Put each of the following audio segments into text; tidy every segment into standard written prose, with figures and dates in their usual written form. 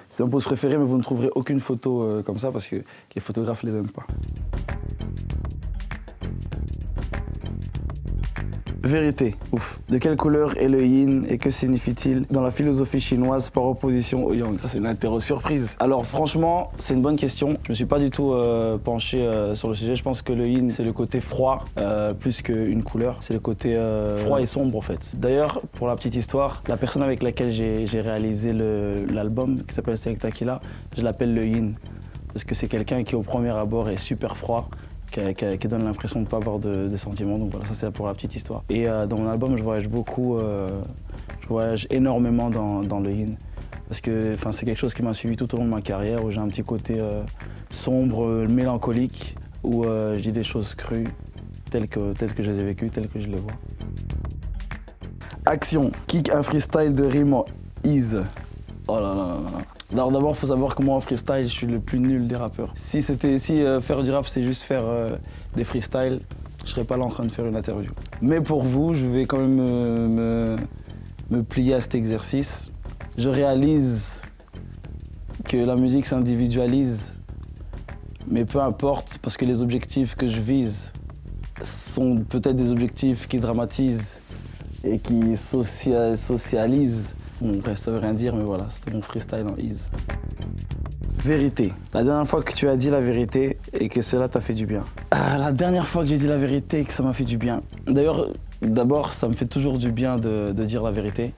C'est mon pose préféré, mais vous ne trouverez aucune photo comme ça parce que les photographes les aiment pas. Vérité, ouf. De quelle couleur est le yin et que signifie-t-il dans la philosophie chinoise par opposition au yang? Ça, c'est une interro surprise. Alors franchement, c'est une bonne question. Je me suis pas du tout penché sur le sujet. Je pense que le yin, c'est le côté froid plus qu'une couleur. C'est le côté froid et sombre en fait. D'ailleurs, pour la petite histoire, la personne avec laquelle j'ai réalisé l'album, qui s'appelle Select Aquila, je l'appelle le yin. Parce que c'est quelqu'un qui au premier abord est super froid, qui donne l'impression de ne pas avoir de sentiments. Donc voilà, ça c'est pour la petite histoire. Et dans mon album, je voyage beaucoup, je voyage énormément dans le yin. Parce que c'est quelque chose qui m'a suivi tout au long de ma carrière, où j'ai un petit côté sombre, mélancolique, où je dis des choses crues, telles que je les ai vécues, telles que je les vois. Action, kick un freestyle de rime en ease. Oh là là là là. Alors d'abord, il faut savoir que moi en freestyle, je suis le plus nul des rappeurs. Si faire du rap, c'est juste faire des freestyles, je serais pas là en train de faire une interview. Mais pour vous, je vais quand même me plier à cet exercice. Je réalise que la musique s'individualise, mais peu importe, parce que les objectifs que je vise sont peut-être des objectifs qui dramatisent et qui socialisent. Bon, bref, ça veut rien dire, mais voilà, c'était mon freestyle en ease. Vérité. La dernière fois que tu as dit la vérité et que cela t'a fait du bien. La dernière fois que j'ai dit la vérité et que ça m'a fait du bien. D'ailleurs, d'abord, ça me fait toujours du bien de dire la vérité,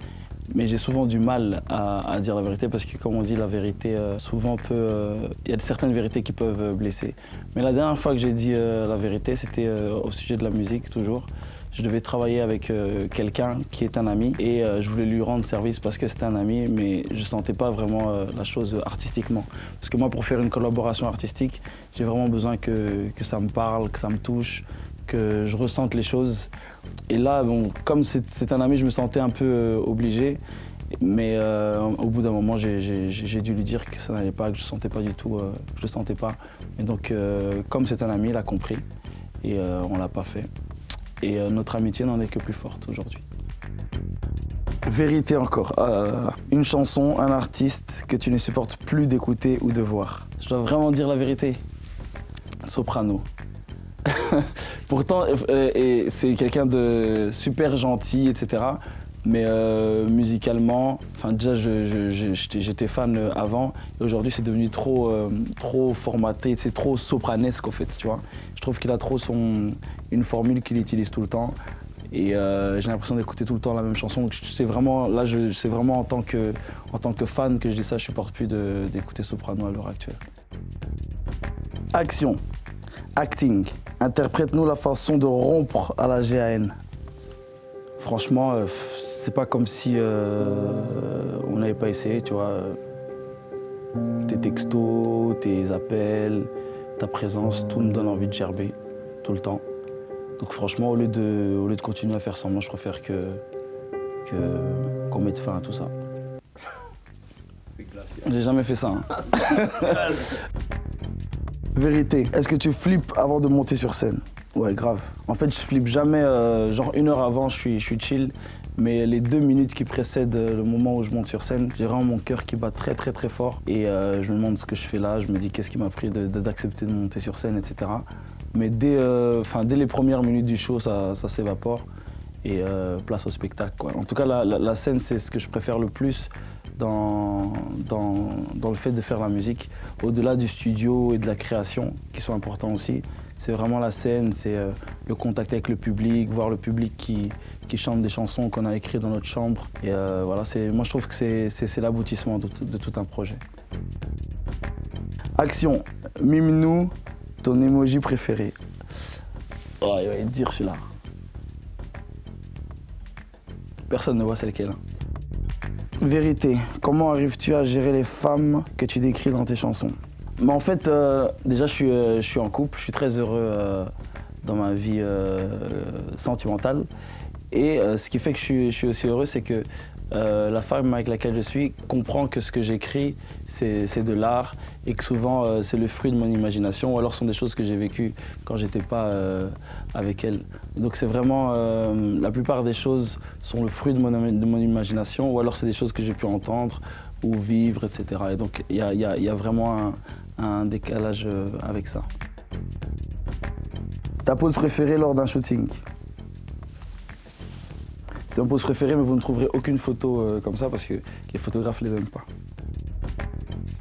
mais j'ai souvent du mal à dire la vérité parce que, comme on dit, la vérité souvent il y a certaines vérités qui peuvent blesser. Mais la dernière fois que j'ai dit la vérité, c'était au sujet de la musique, toujours. Je devais travailler avec quelqu'un qui est un ami et je voulais lui rendre service parce que c'était un ami, mais je ne sentais pas vraiment la chose artistiquement. Parce que moi, pour faire une collaboration artistique, j'ai vraiment besoin que ça me parle, que ça me touche, que je ressente les choses. Et là, bon, comme c'est un ami, je me sentais un peu obligé. Mais au bout d'un moment, j'ai dû lui dire que ça n'allait pas, que je ne sentais pas du tout, que je le sentais pas. Et donc, comme c'est un ami, il a compris et on ne l'a pas fait. Et notre amitié n'en est que plus forte aujourd'hui. Vérité encore. Une chanson, un artiste que tu ne supportes plus d'écouter ou de voir. Je dois vraiment dire la vérité. Soprano. Pourtant, c'est quelqu'un de super gentil, etc. Mais musicalement, déjà j'étais fan avant et aujourd'hui c'est devenu trop formaté, c'est trop sopranesque en fait, tu vois. Je trouve qu'il a trop une formule qu'il utilise tout le temps et j'ai l'impression d'écouter tout le temps la même chanson. Donc c'est vraiment en tant que fan que je dis ça, je supporte plus d'écouter Soprano à l'heure actuelle. Action, acting, interprète-nous la façon de rompre à la GAN. Franchement, c'est pas comme si on n'avait pas essayé, tu vois. Tes textos, tes appels, ta présence, tout me donne envie de gerber, tout le temps. Donc franchement, au lieu de continuer à faire semblant, je préfère qu'on mette fin à tout ça. C'est glacial. J'ai jamais fait ça. Hein. Vérité, est-ce que tu flippes avant de monter sur scène? Ouais, grave. En fait, je flippe jamais, genre 1 heure avant, je suis chill. Mais les 2 minutes qui précèdent le moment où je monte sur scène, j'ai vraiment mon cœur qui bat très fort. Et je me demande ce que je fais là, je me dis qu'est-ce qui m'a pris d'accepter de monter sur scène, etc. Mais dès les premières minutes du show, ça s'évapore. Et place au spectacle, quoi. En tout cas, la scène, c'est ce que je préfère le plus dans le fait de faire la musique. Au-delà du studio et de la création, qui sont importants aussi, c'est vraiment la scène, c'est le contact avec le public, voir le public qui chante des chansons qu'on a écrites dans notre chambre. Et voilà, moi je trouve que c'est l'aboutissement de tout un projet. Action, mime-nous ton emoji préféré. Oh, il va être dire celui-là. Personne ne voit c'est lequel. Vérité, comment arrives-tu à gérer les femmes que tu décris dans tes chansons? Mais en fait, déjà je suis en couple, je suis très heureux dans ma vie sentimentale. Et ce qui fait que je suis aussi heureux, c'est que la femme avec laquelle je suis comprend que ce que j'écris, c'est de l'art et que souvent c'est le fruit de mon imagination ou alors ce sont des choses que j'ai vécues quand j'étais pas avec elle. Donc c'est vraiment, la plupart des choses sont le fruit de mon imagination ou alors c'est des choses que j'ai pu entendre où vivre, etc. Et donc il y a vraiment un décalage avec ça. Ta pose préférée lors d'un shooting? C'est ma pose préférée, mais vous ne trouverez aucune photo comme ça parce que les photographes les aiment pas.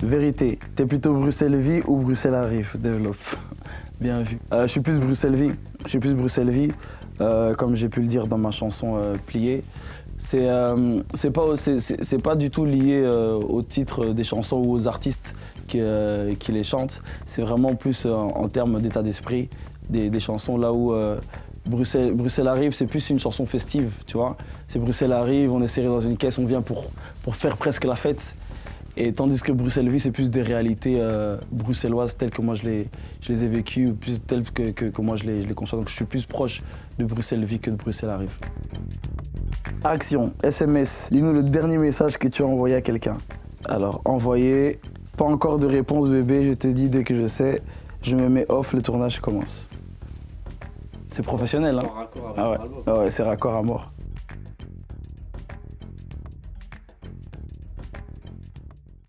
Vérité, t'es plutôt Bruxelles-Vie ou Bruxelles-Arrive? Développe. Bien vu. Je suis plus Bruxelles-Vie. Je suis plus Bruxelles-Vie, comme j'ai pu le dire dans ma chanson Pliée. C'est pas du tout lié au titre des chansons ou aux artistes qui les chantent. C'est vraiment plus en termes d'état d'esprit des chansons là où Bruxelles arrive, c'est plus une chanson festive, tu vois. C'est Bruxelles arrive, on est serré dans une caisse, on vient pour faire presque la fête. Et tandis que Bruxelles-Vie, c'est plus des réalités bruxelloises telles que moi je les ai vécues, plus telles que moi je les conçois. Donc je suis plus proche de Bruxelles-Vie que de Bruxelles arrive. Action, SMS. Lis-nous le dernier message que tu as envoyé à quelqu'un. Alors, envoyé. Pas encore de réponse, bébé. Je te dis dès que je sais. Je me mets off, le tournage commence. C'est professionnel, hein? Ah ouais, c'est raccord à mort.